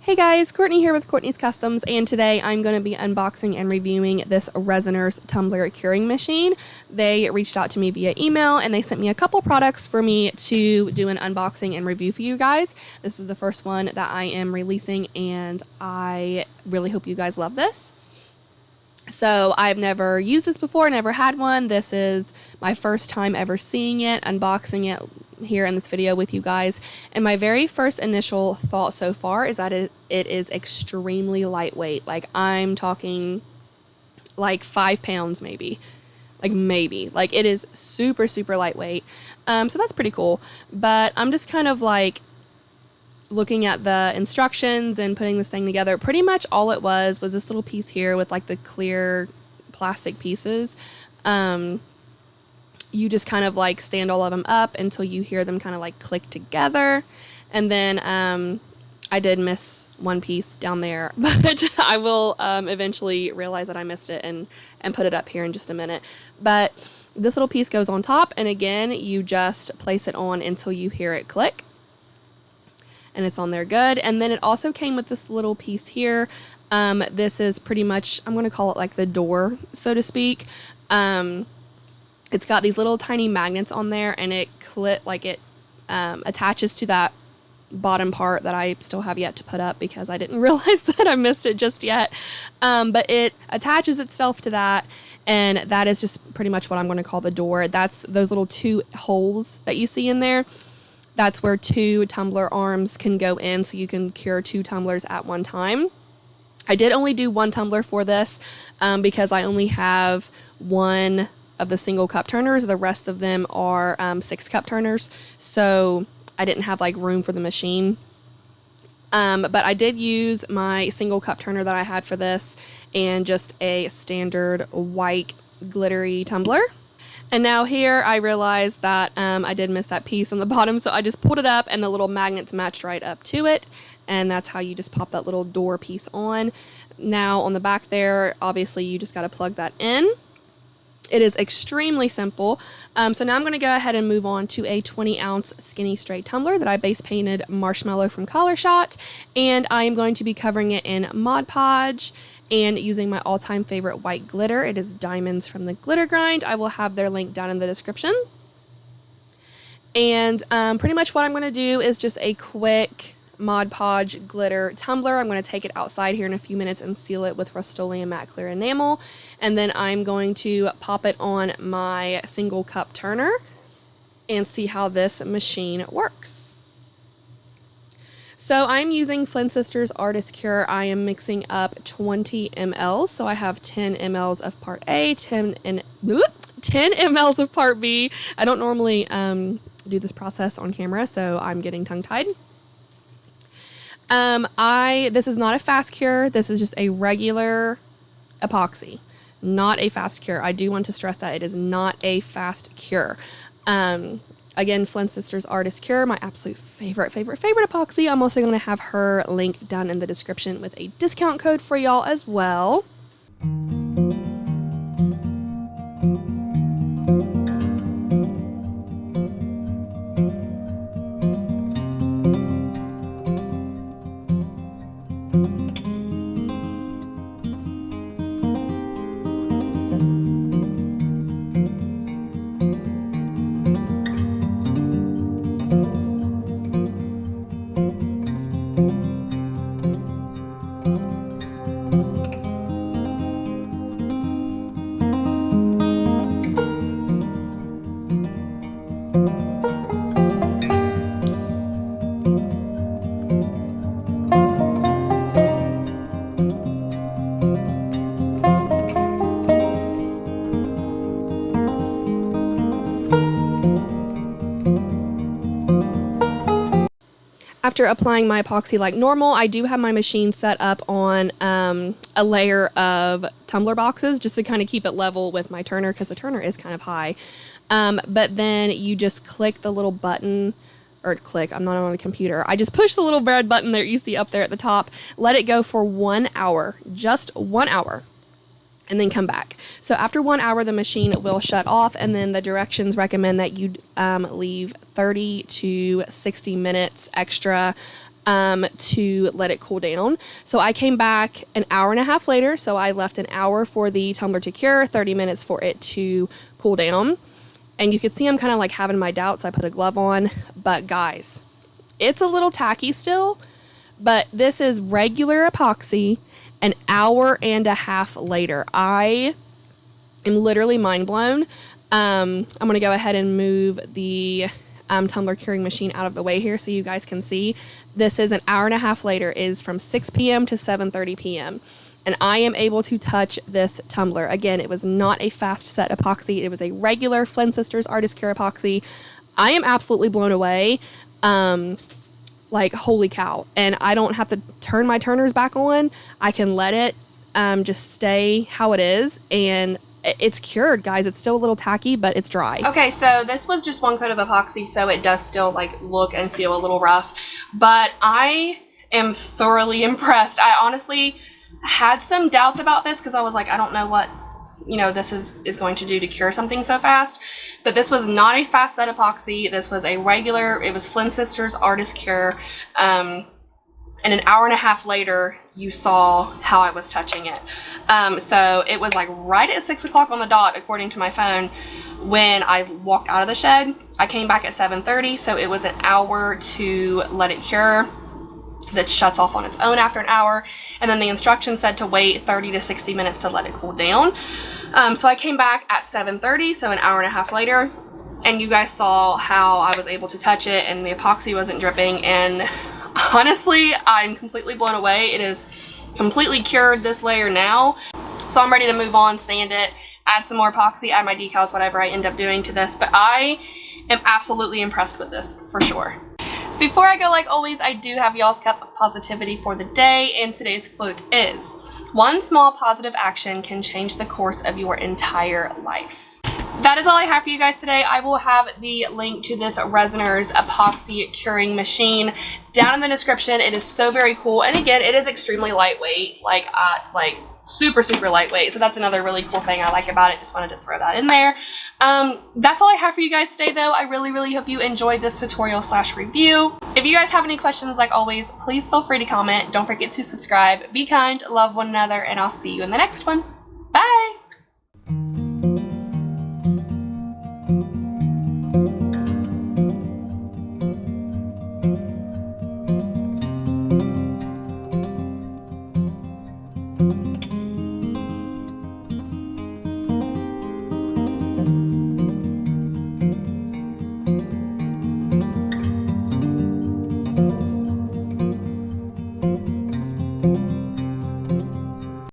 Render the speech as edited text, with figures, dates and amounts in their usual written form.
Hey guys, Courtney here with Courtney's Customs, and today I'm going to be unboxing and reviewing this Resiners tumbler curing machine. They reached out to me via email and they sent me a couple products for me to do an unboxing and review for you guys. This is the first one that I am releasing and I really hope you guys love this. So I've never used this before, never had one. This is my first time ever seeing it, unboxing it here in this video with you guys. And my very first initial thought so far is that it is extremely lightweight. Like I'm talking like 5 pounds maybe. Like it is super, super lightweight. So that's pretty cool. But I'm just kind of like looking at the instructions and putting this thing together. Pretty much all it was this little piece here with like the clear plastic pieces. You just kind of like stand all of them up until you hear them kind of like click together. And then I did miss one piece down there, but I will eventually realize that I missed it and put it up here in just a minute. But this little piece goes on top, and again, you just place it on until you hear it click. And it's on there good. And then it also came with this little piece here. This is pretty much, I'm going to call it like the door, so to speak. It's got these little tiny magnets on there, and it attaches to that bottom part that I still have yet to put up because I didn't realize that I missed it just yet. But it attaches itself to that, and that is just pretty much what I'm going to call the door. That's those little 2 holes that you see in there. That's where 2 tumbler arms can go in, so you can cure 2 tumblers at one time. I did only do 1 tumbler for this because I only have 1 of the single cup turners. The rest of them are 6 cup turners, so I didn't have like room for the machine. But I did use my single cup turner that I had for this and just a standard white glittery tumbler. And now here I realized that I did miss that piece on the bottom, so I just pulled it up and the little magnets matched right up to it, and that's how you just pop that little door piece on. Now on the back there, obviously you just got to plug that in. It is extremely simple. So now I'm going to go ahead and move on to a 20-ounce skinny straight tumbler that I base painted Marshmallow from Collar Shot, and I am going to be covering it in Mod Podge and using my all-time favorite white glitter. It is Diamonds from the Glitter Grind. I will have their link down in the description. And pretty much what I'm going to do is just a quick Mod Podge glitter tumbler. I'm going to take it outside here in a few minutes and seal it with Rust-Oleum matte clear enamel, and then I'm going to pop it on my single cup turner and see how this machine works. So I'm using Flynn Sisters Artist Cure. I am mixing up 20 ml, so I have 10 mLs of part A, 10 mLs of part B. I don't normally do this process on camera, so I'm getting tongue-tied. This is not a fast cure. This is just a regular epoxy, not a fast cure. I do want to stress that it is not a fast cure. Again, Flynn Sisters Artist Cure, my absolute favorite epoxy. I'm also going to have her link down in the description with a discount code for y'all as well. After applying my epoxy like normal, I do have my machine set up on a layer of tumbler boxes just to kind of keep it level with my turner because the turner is kind of high. But then you just click the little button, or click, I'm not on a computer. I just push the little red button that you see up there at the top, let it go for 1 hour, just 1 hour. and then come back. So after 1 hour, the machine will shut off, and then the directions recommend that you leave 30 to 60 minutes extra to let it cool down. So I came back an hour and a half later. So I left an hour for the tumbler to cure, 30 minutes for it to cool down. And you could see I'm kind of like having my doubts. I put a glove on, but guys, it's a little tacky still, but this is regular epoxy an hour and a half later. I am literally mind blown. I'm going to go ahead and move the tumbler curing machine out of the way here so you guys can see. This is an hour and a half later. It is from 6 p.m. to 7:30 p.m. And I am able to touch this tumbler. Again, it was not a fast set epoxy. It was a regular Flynn Sisters Artist Cure epoxy. I am absolutely blown away. Like, holy cow. And I don't have to turn my turners back on. I can let it just stay how it is. And it's cured, guys. It's still a little tacky, but it's dry. Okay, so this was just one coat of epoxy, so it does still like look and feel a little rough, but I am thoroughly impressed. I honestly had some doubts about this because I was like, I don't know what, you know, this is going to do to cure something so fast. But this was not a fast set epoxy. This was a regular, it was Flynn Sisters Artist Cure. And an hour and a half later, you saw how I was touching it. So it was like right at 6 o'clock on the dot, according to my phone, when I walked out of the shed. I came back at 7:30, so it was an hour to let it cure. That shuts off on its own after an hour. And then the instructions said to wait 30 to 60 minutes to let it cool down. So I came back at 7:30, so an hour and a half later, and you guys saw how I was able to touch it and the epoxy wasn't dripping. And honestly, I'm completely blown away. It is completely cured this layer now. So I'm ready to move on, sand it, add some more epoxy, add my decals, whatever I end up doing to this. But I am absolutely impressed with this for sure. Before I go, like always, I do have y'all's cup of positivity for the day, and today's quote is, "One small positive action can change the course of your entire life." That is all I have for you guys today. I will have the link to this Resiners epoxy curing machine down in the description. It is so very cool, and again, it is extremely lightweight, like super lightweight. So that's another really cool thing I like about it. Just wanted to throw that in there. That's all I have for you guys today, though. I really hope you enjoyed this tutorial / review. If you guys have any questions, like always, please feel free to comment. Don't forget to subscribe. Be kind, love one another, and I'll see you in the next one.